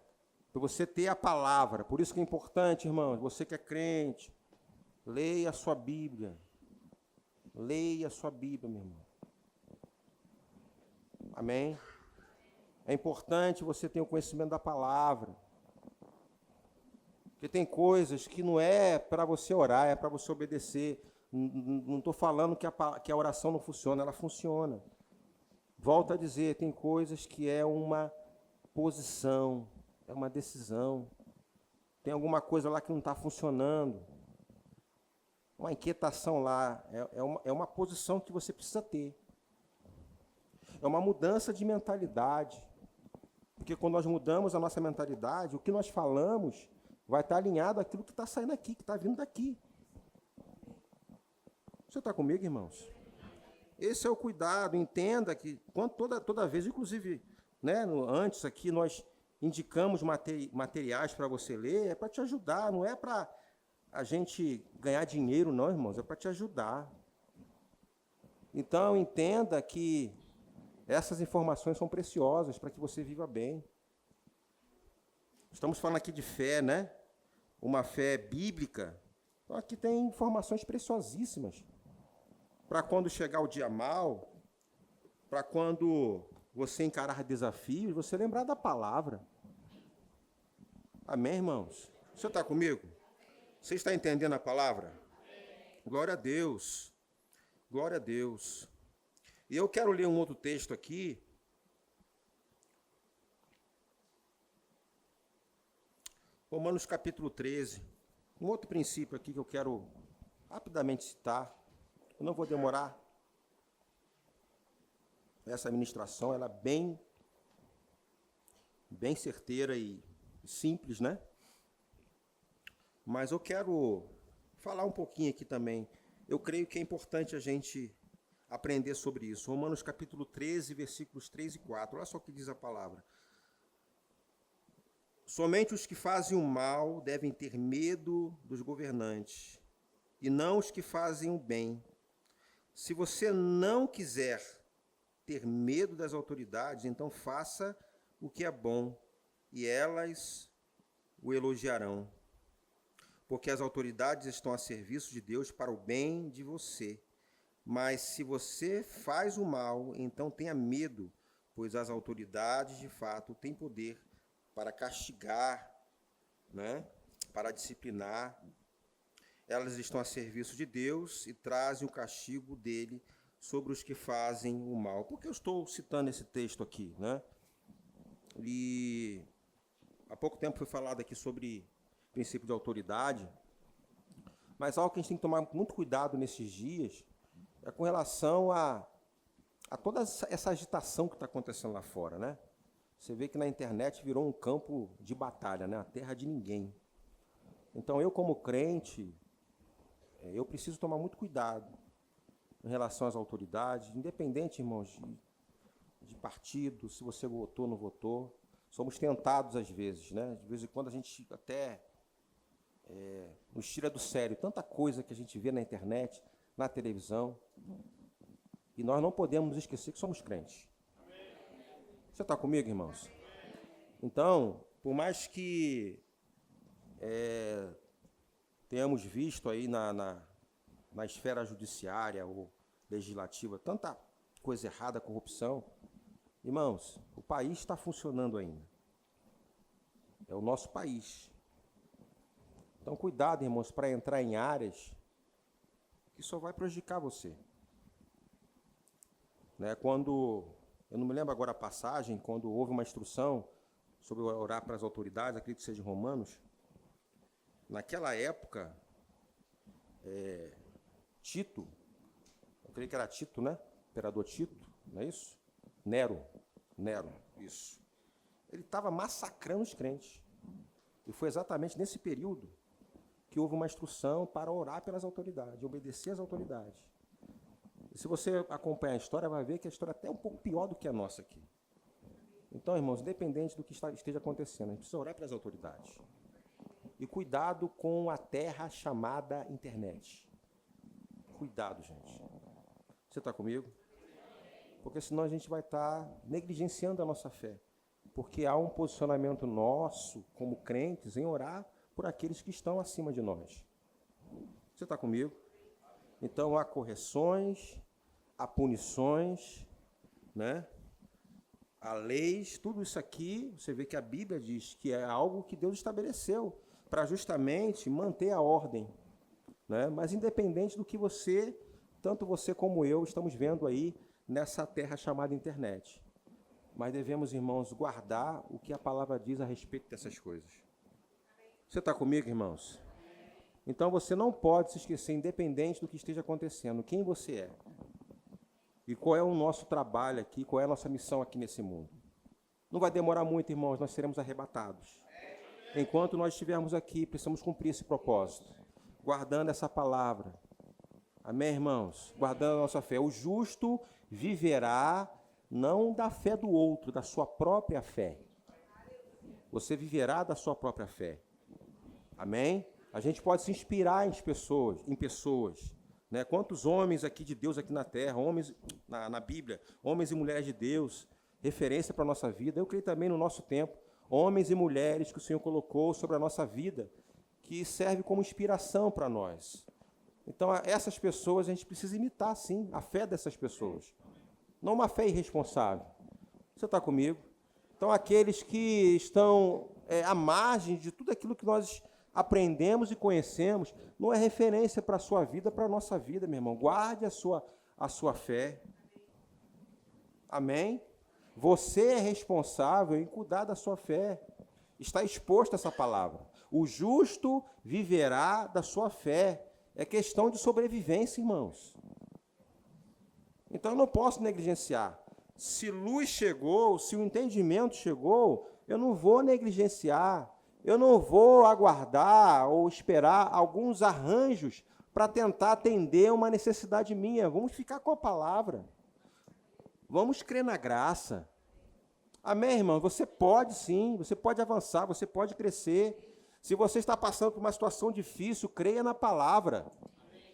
Para você ter a palavra. Por isso que é importante, irmão, você que é crente, leia a sua Bíblia. Leia a sua Bíblia, meu irmão. Amém? É importante você ter o conhecimento da palavra. Porque tem coisas que não é para você orar, é para você obedecer. Não estou falando que a oração não funciona, ela funciona. Volto a dizer, tem coisas que é uma posição, é uma decisão. Tem alguma coisa lá que não está funcionando. uma inquietação lá, é uma posição que você precisa ter. É uma mudança de mentalidade. Porque quando nós mudamos a nossa mentalidade, o que nós falamos vai estar alinhado àquilo que está saindo aqui, que está vindo daqui. Você está comigo, irmãos? Esse é o cuidado. Entenda que toda vez, inclusive, né, antes aqui, nós indicamos materiais para você ler, é para te ajudar, não é para a gente ganhar dinheiro, não, irmãos, é para te ajudar. Então, entenda que essas informações são preciosas para que você viva bem. Estamos falando aqui de fé, né? Uma fé bíblica. Então, aqui tem informações preciosíssimas. Para quando chegar o dia mal, para quando você encarar desafios, você lembrar da palavra. Amém, irmãos? Você está comigo? Você está entendendo a palavra? Glória a Deus. Glória a Deus. E eu quero ler um outro texto aqui. Romanos capítulo 13. Um outro princípio aqui que eu quero rapidamente citar. Eu não vou demorar. Essa ministração, ela é bem certeira e simples, né? Mas eu quero falar um pouquinho aqui também. Eu creio que é importante a gente aprender sobre isso. Romanos capítulo 13, versículos 3 e 4. Olha só o que diz a palavra. Somente os que fazem o mal devem ter medo dos governantes, e não os que fazem o bem. Se você não quiser ter medo das autoridades, então faça o que é bom, e elas o elogiarão. Porque as autoridades estão a serviço de Deus para o bem de você. Mas se você faz o mal, então tenha medo, pois as autoridades, de fato, têm poder para castigar, né? Para disciplinar. Elas estão a serviço de Deus e trazem o castigo dele sobre os que fazem o mal. Por que eu estou citando esse texto aqui, né? E há pouco tempo foi falado aqui sobre o princípio de autoridade, mas algo que a gente tem que tomar muito cuidado nesses dias é com relação a toda essa agitação que está acontecendo lá fora, né? Você vê que na internet virou um campo de batalha, né? A terra de ninguém. Então eu, como crente, eu preciso tomar muito cuidado em relação às autoridades, independente, irmãos, de partido, se você votou ou não votou. Somos tentados às vezes, né? De vez em quando a gente até nos tira do sério. Tanta coisa que a gente vê na internet, na televisão. E nós não podemos esquecer que somos crentes. Você está comigo, irmãos? Então, por mais que tenhamos visto aí na esfera judiciária ou legislativa tanta coisa errada, corrupção, irmãos, o país está funcionando ainda. É o nosso país. Então, cuidado, irmãos, para entrar em áreas que só vai prejudicar você. Né? Quando, eu não me lembro agora a passagem, quando houve uma instrução sobre orar para as autoridades, acredito que seja em Romanos, naquela época, Tito, eu creio que era Tito, né? Imperador Tito, não é isso? Nero, isso. Ele estava massacrando os crentes. E foi exatamente nesse período que houve uma instrução para orar pelas autoridades, obedecer às autoridades. E se você acompanhar a história, vai ver que a história é até um pouco pior do que a nossa aqui. Então, irmãos, independente do que esteja acontecendo, a gente precisa orar pelas autoridades. E cuidado com a terra chamada internet. Cuidado, gente. Você está comigo? Porque senão a gente vai estar negligenciando a nossa fé. Porque há um posicionamento nosso, como crentes, em orar por aqueles que estão acima de nós. Você está comigo? Então, há correções, há punições, né? Há leis, tudo isso aqui, você vê que a Bíblia diz que é algo que Deus estabeleceu para justamente manter a ordem, né? Mas independente do que você, tanto você como eu, estamos vendo aí nessa terra chamada internet. Mas devemos, irmãos, guardar o que a palavra diz a respeito dessas coisas. Você está comigo, irmãos? Então você não pode se esquecer, independente do que esteja acontecendo, quem você é. E qual é o nosso trabalho aqui, qual é a nossa missão aqui nesse mundo. Não vai demorar muito, irmãos, nós seremos arrebatados. Enquanto nós estivermos aqui, precisamos cumprir esse propósito, guardando essa palavra. Amém, irmãos? Guardando a nossa fé. O justo viverá não da fé do outro, da sua própria fé. Você viverá da sua própria fé. Amém? A gente pode se inspirar em pessoas, né? Quantos homens aqui de Deus aqui na terra, homens na Bíblia, homens e mulheres de Deus, referência para a nossa vida. Eu creio também no nosso tempo, homens e mulheres que o Senhor colocou sobre a nossa vida, que serve como inspiração para nós. Então, essas pessoas, a gente precisa imitar, sim, a fé dessas pessoas. Não uma fé irresponsável. Você está comigo? Então, aqueles que estão à margem de tudo aquilo que nós aprendemos e conhecemos, não é referência para a sua vida, para a nossa vida, meu irmão. Guarde a sua fé. Amém? Você é responsável em cuidar da sua fé. Está exposto a essa palavra. O justo viverá da sua fé. É questão de sobrevivência, irmãos. Então eu não posso negligenciar. Se luz chegou, se o entendimento chegou, eu não vou negligenciar. Eu não vou aguardar ou esperar alguns arranjos para tentar atender uma necessidade minha. Vamos ficar com a palavra. Vamos crer na graça. Amém, irmão? Você pode sim, você pode avançar, você pode crescer. Se você está passando por uma situação difícil, creia na palavra.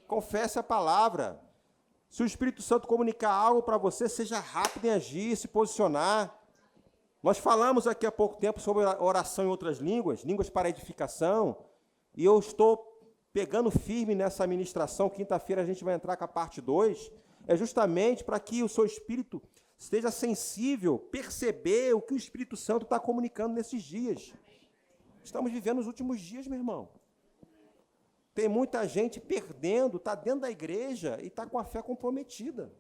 Confesse a palavra. Se o Espírito Santo comunicar algo para você, seja rápido em agir, se posicionar. Nós falamos aqui há pouco tempo sobre oração em outras línguas, línguas para edificação, e eu estou pegando firme nessa ministração. Quinta-feira a gente vai entrar com a parte 2, é justamente para que o seu espírito esteja sensível, perceber o que o Espírito Santo está comunicando nesses dias. Estamos vivendo os últimos dias, meu irmão. Tem muita gente perdendo, está dentro da igreja e está com a fé comprometida.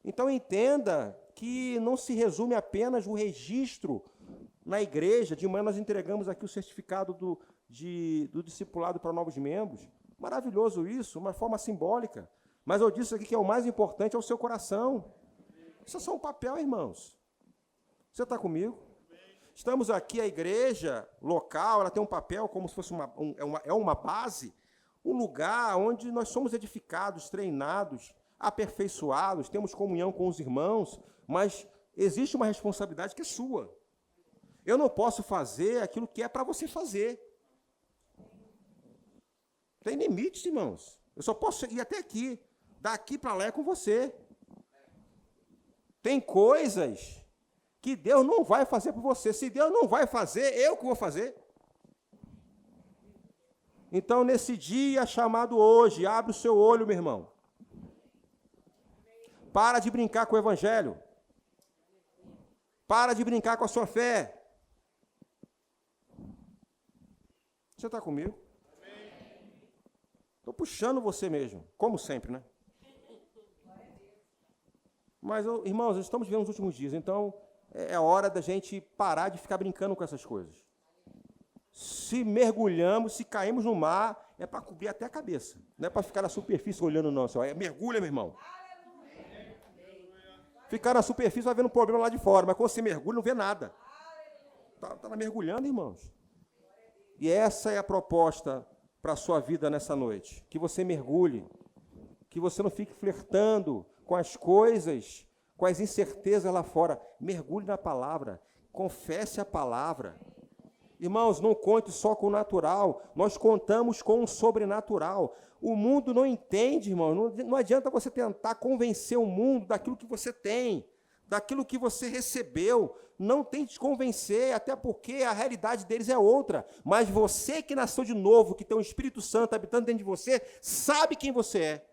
Então entenda que não se resume apenas o registro na igreja. De manhã nós entregamos aqui o certificado do discipulado para novos membros. Maravilhoso isso, uma forma simbólica. Mas eu disse aqui que o mais importante é o seu coração. Isso é só um papel, irmãos. Você está comigo? Estamos aqui, a igreja local, ela tem um papel como se fosse uma base, um lugar onde nós somos edificados, treinados, aperfeiçoados, temos comunhão com os irmãos, mas existe uma responsabilidade que é sua. Eu não posso fazer aquilo que é para você fazer. Tem limites, irmãos. Eu só posso ir até aqui. Daqui para lá é com você. Tem coisas que Deus não vai fazer por você. Se Deus não vai fazer, eu que vou fazer. Então, nesse dia chamado hoje, abre o seu olho, meu irmão. Para de brincar com o evangelho. Para de brincar com a sua fé. Você está comigo? Estou puxando você mesmo, como sempre, né? Mas, irmãos, estamos vivendo os últimos dias, então é hora da gente parar de ficar brincando com essas coisas. Se mergulhamos, se caímos no mar, é para cobrir até a cabeça. Não é para ficar na superfície olhando, não. Só. Mergulha, meu irmão. Ficar na superfície vai vendo um problema lá de fora, mas quando você mergulha, não vê nada. Está mergulhando, irmãos. E essa é a proposta para a sua vida nessa noite. Que você mergulhe. Que você não fique flertando com as coisas, com as incertezas lá fora. Mergulhe na palavra. Confesse a palavra. Irmãos, não conte só com o natural. Nós contamos com o sobrenatural. O mundo não entende, irmão. Não adianta você tentar convencer o mundo daquilo que você tem, daquilo que você recebeu. Não tente convencer, até porque a realidade deles é outra. Mas você que nasceu de novo, que tem o Espírito Santo habitando dentro de você, sabe quem você é.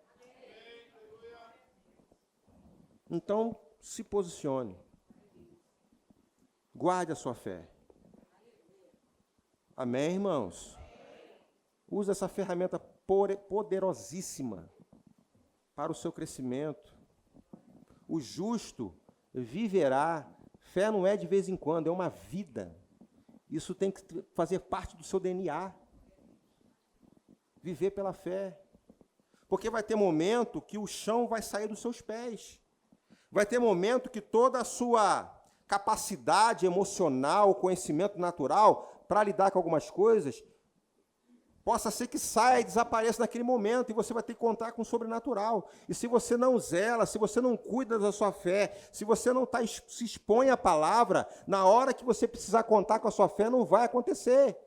Então, se posicione. Guarde a sua fé. Amém, irmãos? Use essa ferramenta poderosíssima para o seu crescimento. O justo viverá. Fé não é de vez em quando, é uma vida. Isso tem que fazer parte do seu DNA. Viver pela fé. Porque vai ter momento que o chão vai sair dos seus pés. Vai ter momento que toda a sua capacidade emocional, conhecimento natural para lidar com algumas coisas, possa ser que saia e desapareça naquele momento, e você vai ter que contar com o sobrenatural. E se você não zela, se você não cuida da sua fé, se você não se expõe à palavra, na hora que você precisar contar com a sua fé, não vai acontecer.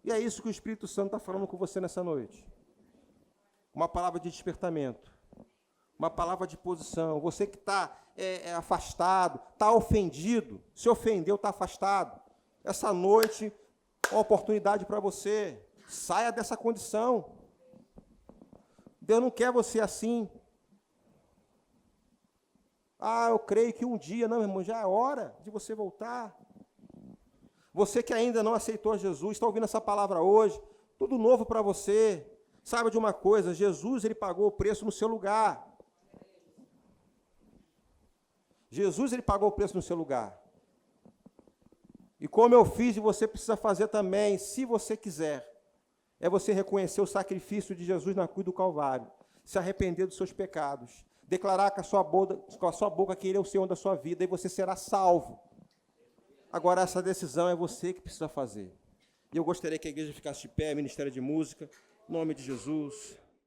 E é isso que o Espírito Santo está falando com você nessa noite. Uma palavra de despertamento. Uma palavra de posição. Você que está afastado, está ofendido, se ofendeu, está afastado. Essa noite é uma oportunidade para você. Saia dessa condição. Deus não quer você assim. Eu creio que um dia, não, meu irmão, já é hora de você voltar. Você que ainda não aceitou Jesus, está ouvindo essa palavra hoje, tudo novo para você. Saiba de uma coisa, Jesus, ele pagou o preço no seu lugar. Jesus, ele pagou o preço no seu lugar. E como eu fiz, e você precisa fazer também, se você quiser, é você reconhecer o sacrifício de Jesus na cruz do Calvário, se arrepender dos seus pecados, declarar com a sua boca que ele é o Senhor da sua vida, e você será salvo. Agora, essa decisão é você que precisa fazer. E eu gostaria que a igreja ficasse de pé, Ministério de Música, em nome de Jesus.